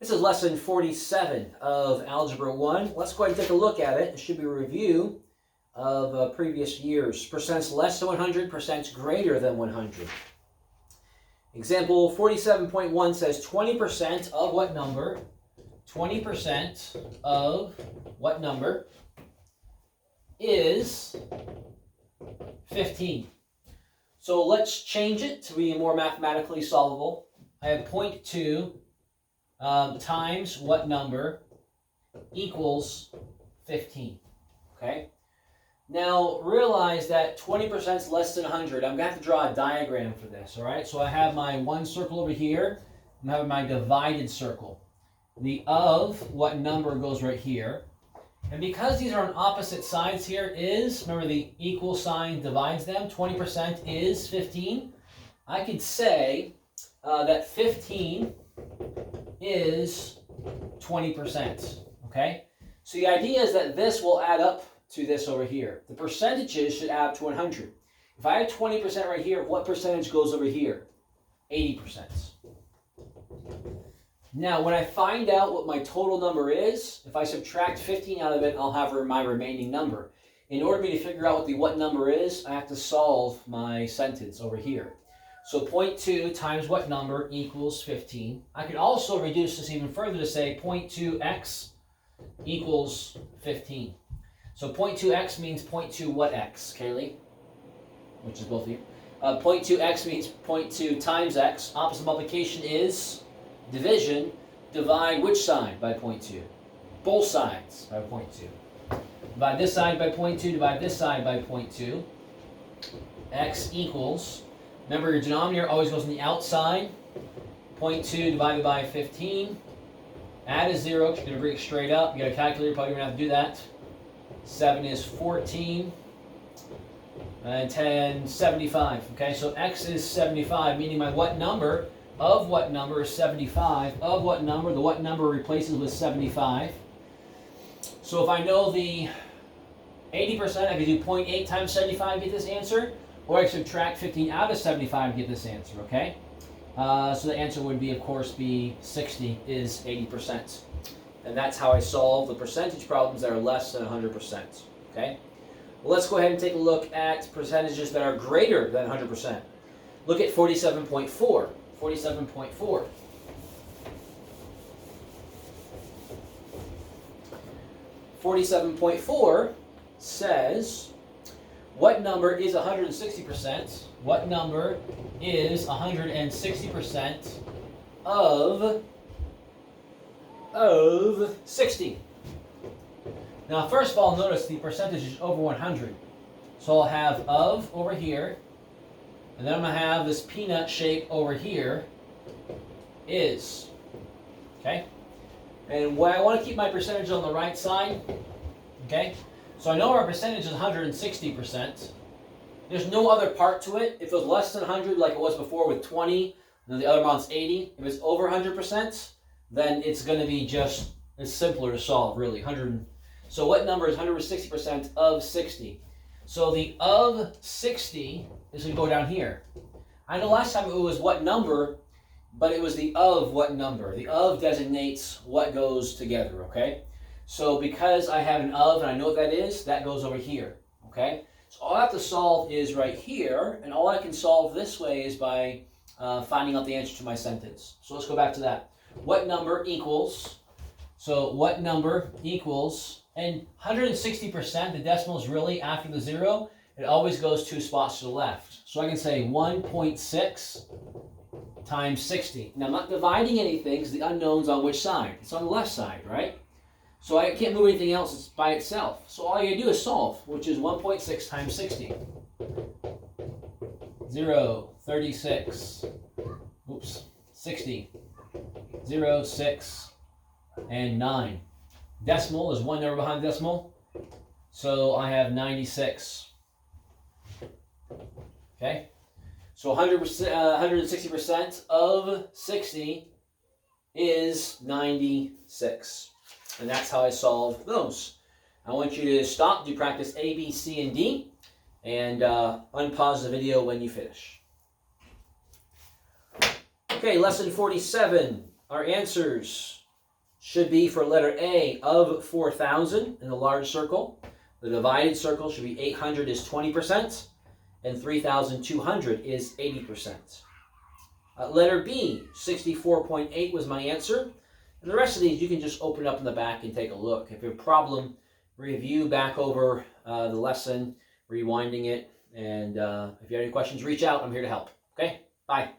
This is lesson 47 of Algebra 1. Let's go ahead and take a look at it. It should be a review of previous years. Percents less than 100, percents greater than 100. Example 47.1 says 20% of what number? 20% of what number is 15? So let's change it to be more mathematically solvable. I have 0.2 times what number equals 15. Okay? Now realize that 20% is less than 100. I'm going to have to draw a diagram for this. All right? So I have my one circle over here. I'm having my divided circle. The of what number goes right here. And because these are on opposite sides here is, remember the equal sign divides them, 20% is 15. I could say that 15 is 20%, okay? So the idea is that this will add up to this over here. The percentages should add up to 100. If I have 20% right here, what percentage goes over here? 80%. Now, when I find out what my total number is, if I subtract 15 out of it, I'll have my remaining number. In order for me to figure out what number is, I have to solve my sentence over here. So 0.2 times what number equals 15. I could also reduce this even further to say 0.2x equals 15. So 0.2x means 0.2 what x, Kaylee? Which is both of you. 0.2x means 0.2 times x. Opposite multiplication is division. Divide which side by 0.2? Both sides by 0.2. Divide this side by 0.2, divide this side by 0.2. X equals, remember your denominator always goes on the outside. 0.2 divided by 15. Add a 0, because you're going to bring it straight up. You got a calculator, probably going to have to do that. 7 is 14. And 10, 75. Okay, so x is 75, meaning my what number, of what number is 75. Of what number, the what number replaces with 75. So if I know the 80%, I can do 0.8 times 75 to get this answer. Or I subtract 15 out of 75 to get this answer, okay? So the answer would be, of course, be 60 is 80%. And that's how I solve the percentage problems that are less than 100%, okay? Well, let's go ahead and take a look at percentages that are greater than 100%. Look at 47.4. 47.4. 47.4 says, what number is 160%? What number is 160% of 60? Now, first of all, notice the percentage is over 100. So I'll have of over here, and then I'm going to have this peanut shape over here is. Okay? And when I want to keep my percentage on the right side, okay? So I know our percentage is 160%. There's no other part to it. If it was less than 100, like it was before with 20, then the other amount's 80. If it's over 100%, then it's going to be it's simpler to solve, really. So what number is 160% of 60? So the of 60 is going to go down here. I know last time it was what number, but it was the of what number. The of designates what goes together, okay? So because I have an of and I know what that is, that goes over here, okay? So all I have to solve is right here, and all I can solve this way is by finding out the answer to my sentence. So let's go back to that. What number equals, so what number equals, and 160%, the decimal is really after the 0, it always goes 2 spots to the left. So I can say 1.6 times 60. Now I'm not dividing anything because the unknown's on which side? It's on the left side, right? So I can't move anything else by itself. So all you do is solve, which is 1.6 times 60. 0, 36, 60, 0, 6, and 9. Decimal is one number behind decimal. So I have 96. Okay? So 160% of 60 is 96. And that's how I solve those. I want you to stop, do practice A, B, C, and D, and unpause the video when you finish. Okay, lesson 47. Our answers should be for letter A of 4,000 in the large circle. The divided circle should be 800 is 20%, and 3,200 is 80%. Letter B, 64.8 was my answer. And the rest of these you can just open up in the back and take a look. If you have a problem, review back over the lesson, rewinding it. And if you have any questions, reach out. I'm here to help. Okay? Bye.